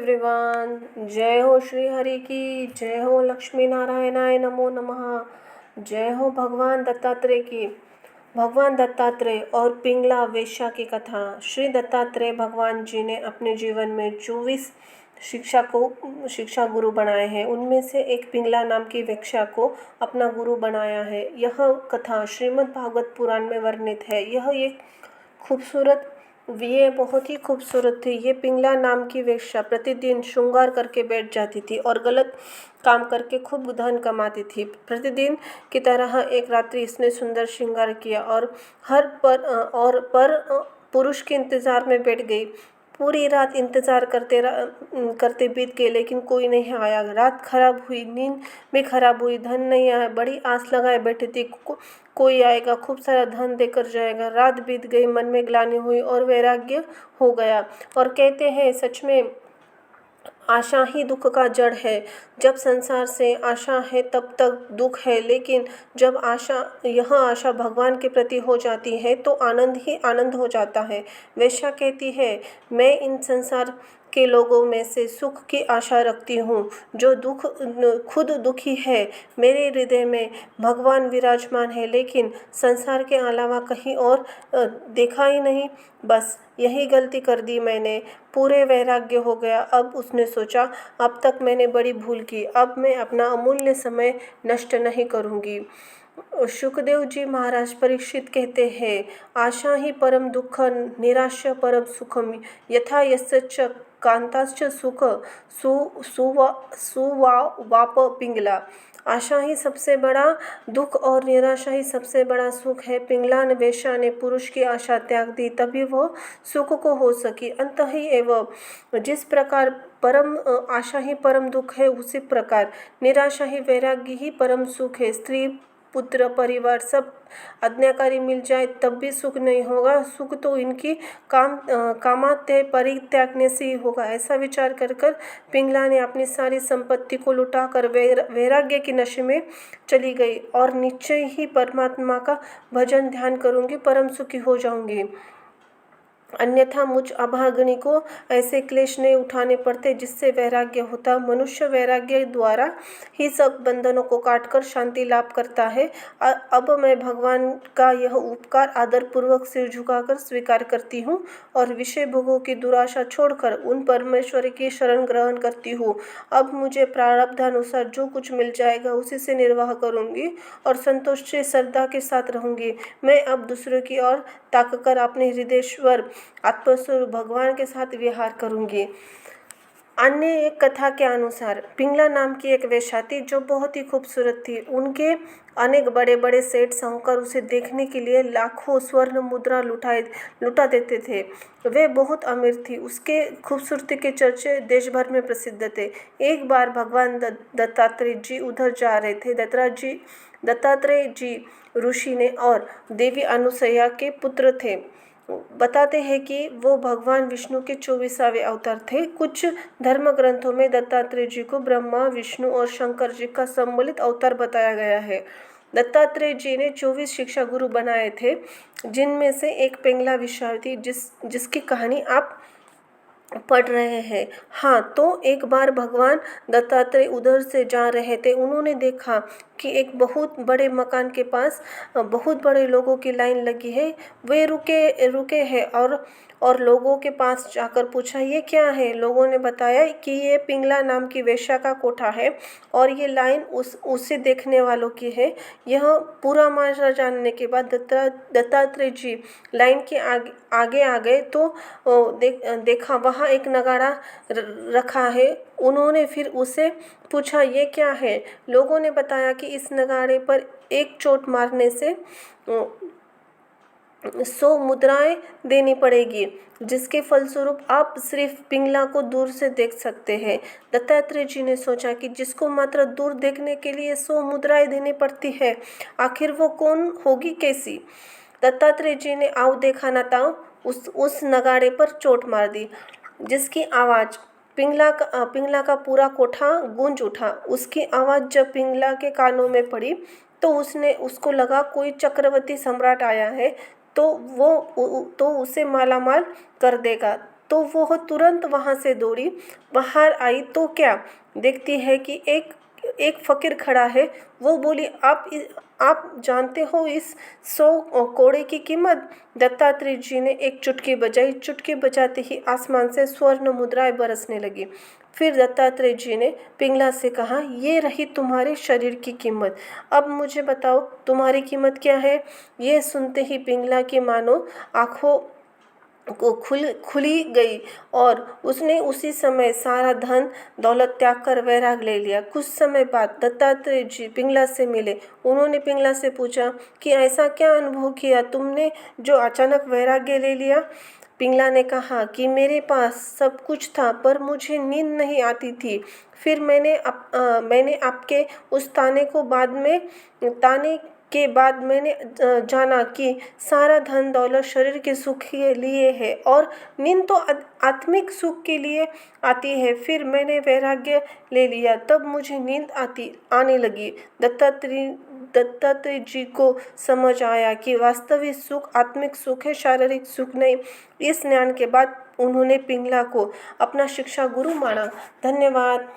Everyone. जय हो श्री हरि की, जय हो लक्ष्मी नारायणाय नमो नमः, जय हो भगवान दत्तात्रेय की। भगवान दत्तात्रेय और पिंगला वेश्या की कथा। श्री दत्तात्रेय भगवान जी ने अपने जीवन में 24 शिक्षा गुरु बनाए हैं। उनमें से एक पिंगला नाम की वेश्या को अपना गुरु बनाया है। यह कथा श्रीमद् भागवत पुराण में वर्णित है। ये बहुत ही खूबसूरत थी। ये पिंगला नाम की वेश्या प्रतिदिन श्रृंगार करके बैठ जाती थी और गलत काम करके खूब धन कमाती थी। प्रतिदिन की तरह एक रात्रि इसने सुंदर श्रृंगार किया और पुरुष के इंतजार में बैठ गई। पूरी रात इंतजार करते बीत गई, लेकिन कोई नहीं आया। रात खराब हुई, नींद भी खराब हुई, धन नहीं आया। बड़ी आस लगाए बैठी थी, कोई आएगा, खूब सारा धन देकर जाएगा। रात बीत गई, मन में ग्लानि हुई और वैराग्य हो गया। और कहते हैं सच में आशा ही दुख का जड़ है। जब संसार से आशा है तब तक दुख है, लेकिन जब यह आशा भगवान के प्रति हो जाती है तो आनंद ही आनंद हो जाता है। वेश्या कहती है, मैं इन संसार के लोगों में से सुख की आशा रखती हूँ, जो खुद दुखी है। मेरे हृदय में भगवान विराजमान है, लेकिन संसार के अलावा कहीं और देखा ही नहीं। बस यही गलती कर दी मैंने। पूरे वैराग्य हो गया। अब उसने सोचा, अब तक मैंने बड़ी भूल की, अब मैं अपना अमूल्य समय नष्ट नहीं करूँगी। शुकदेव जी महाराज परीक्षित कहते हैं, आशा ही परम दुख, निराशा परम सुखम, यथा यस्य कांताश्च सुख सुवाप पिंगला। आशा ही सबसे बड़ा दुख और निराशा ही सबसे बड़ा सुख है। पिंगला वेश्या ने पुरुष की आशा त्याग दी, तभी वो सुख को हो सकी। अंत ही एवं जिस प्रकार परम आशा ही परम दुख है, उसी प्रकार निराशा ही वैराग्य ही परम सुख है। स्त्री पुत्र परिवार सब आज्ञाकारी मिल जाए तब भी सुख नहीं होगा। सुख तो इनकी कामात्य परित्यागने से ही होगा। ऐसा विचार कर पिंगला ने अपनी सारी संपत्ति को लुटाकर वैराग्य के नशे में चली गई और निश्चय ही परमात्मा का भजन ध्यान करूंगी, परम सुखी हो जाऊंगी। अन्यथा मुझ अभागिनी को ऐसे क्लेश नहीं उठाने पड़ते जिससे वैराग्य होता। मनुष्य वैराग्य द्वारा ही सब बंधनों को काटकर शांति लाभ करता है। अब मैं भगवान का यह उपकार आदरपूर्वक सिर झुकाकर स्वीकार करती हूँ और विषय भोगों की दुराशा छोड़कर उन परमेश्वर की शरण ग्रहण करती हूँ। अब मुझे प्रारब्धानुसार जो कुछ मिल जाएगा उसी से निर्वाह करूँगी और संतोष से श्रद्धा के साथ रहूँगी। मैं अब दूसरों की ओर ताककर अपने हृदयेश्वर आत्मस्वरूप भगवान के साथ विहार करूंगी। अन्य एक कथा के अनुसार पिंगला नाम की एक वेश्या थी जो बहुत ही खूबसूरत थी। उनके अनेक बड़े बड़े सेठ साहूकार उसे देखने के लिए लाखों स्वर्ण मुद्रा लुटा देते थे। वे बहुत अमीर थी। उसके खूबसूरती के चर्चे देश भर में प्रसिद्ध थे। एक बार भगवान दत्तात्रेय जी उधर जा रहे थे। दत्तात्रेय जी ऋषि ने और देवी अनुसैया के पुत्र थे। बताते हैं कि वो भगवान विष्णु के 24वें अवतार थे। कुछ धर्म ग्रंथों में दत्तात्रेय जी को ब्रह्मा, विष्णु और शंकर जी का सम्मिलित अवतार बताया गया है। दत्तात्रेय जी ने 24 शिक्षा गुरु बनाए थे, जिनमें से एक पिंगला वेश्या थी जिसकी कहानी आप पढ़ रहे हैं। हाँ, तो एक बार भगवान दत्तात्रेय उधर से जा रहे थे। उन्होंने देखा कि एक बहुत बड़े मकान के पास बहुत बड़े लोगों की लाइन लगी है। वे रुके हैं और लोगों के पास जाकर पूछा, ये क्या है? लोगों ने बताया कि ये पिंगला नाम की वेश्या का कोठा है और ये लाइन उसे देखने वालों की है। यह पूरा माजरा जानने के बाद दत्तात्रेय जी लाइन के आगे आ गए तो देखा वहाँ एक नगाड़ा रखा है। उन्होंने फिर उसे पूछा, ये क्या है? लोगों ने बताया कि इस नगाड़े पर एक चोट मारने से 100 मुद्राएं देनी पड़ेगी, जिसके फलस्वरूप आप सिर्फ पिंगला को दूर से देख सकते हैं। दत्तात्रेय जी ने सोचा कि जिसको मात्र दूर देखने के लिए 100 मुद्राएं देनी पड़ती है, आखिर वो कौन होगी, कैसी? दत्तात्रेय जी ने आओ देखा ना ताओ उस नगाड़े पर चोट मार दी, जिसकी आवाज़ पिंगला का पूरा कोठा गूंज उठा। उसकी आवाज़ जब पिंगला के कानों में पड़ी तो उसको लगा कोई चक्रवर्ती सम्राट आया है तो उसे मालामाल कर देगा। तो वह तुरंत वहाँ से दौड़ी बाहर आई तो क्या देखती है कि एक एक फ़कीर खड़ा है। वो बोली, आप जानते हो इस 100 कोड़े की कीमत? दत्तात्रेय जी ने एक चुटकी बजाई। चुटकी बजाते ही आसमान से स्वर्ण मुद्राएं बरसने लगी। फिर दत्तात्रेय जी ने पिंगला से कहा, ये रही तुम्हारे शरीर की कीमत। अब मुझे बताओ तुम्हारी कीमत क्या है? ये सुनते ही पिंगला की मानो आंखों को खुली गई और उसने उसी समय सारा धन दौलत त्याग कर वैराग ले लिया। कुछ समय बाद दत्तात्रेय जी पिंगला से मिले। उन्होंने पिंगला से पूछा कि ऐसा क्या अनुभव किया तुमने जो अचानक वैराग्य ले लिया? पिंगला ने कहा कि मेरे पास सब कुछ था पर मुझे नींद नहीं आती थी। फिर मैंने आपके उस ताने के बाद मैंने जाना कि सारा धन दौलत शरीर के सुख के लिए है और नींद तो आत्मिक सुख के लिए आती है। फिर मैंने वैराग्य ले लिया, तब मुझे नींद आने लगी। दत्तात्रेय जी को समझ आया कि वास्तविक सुख आत्मिक सुख है, शारीरिक सुख नहीं। इस ज्ञान के बाद उन्होंने पिंगला को अपना शिक्षा गुरु माना। धन्यवाद।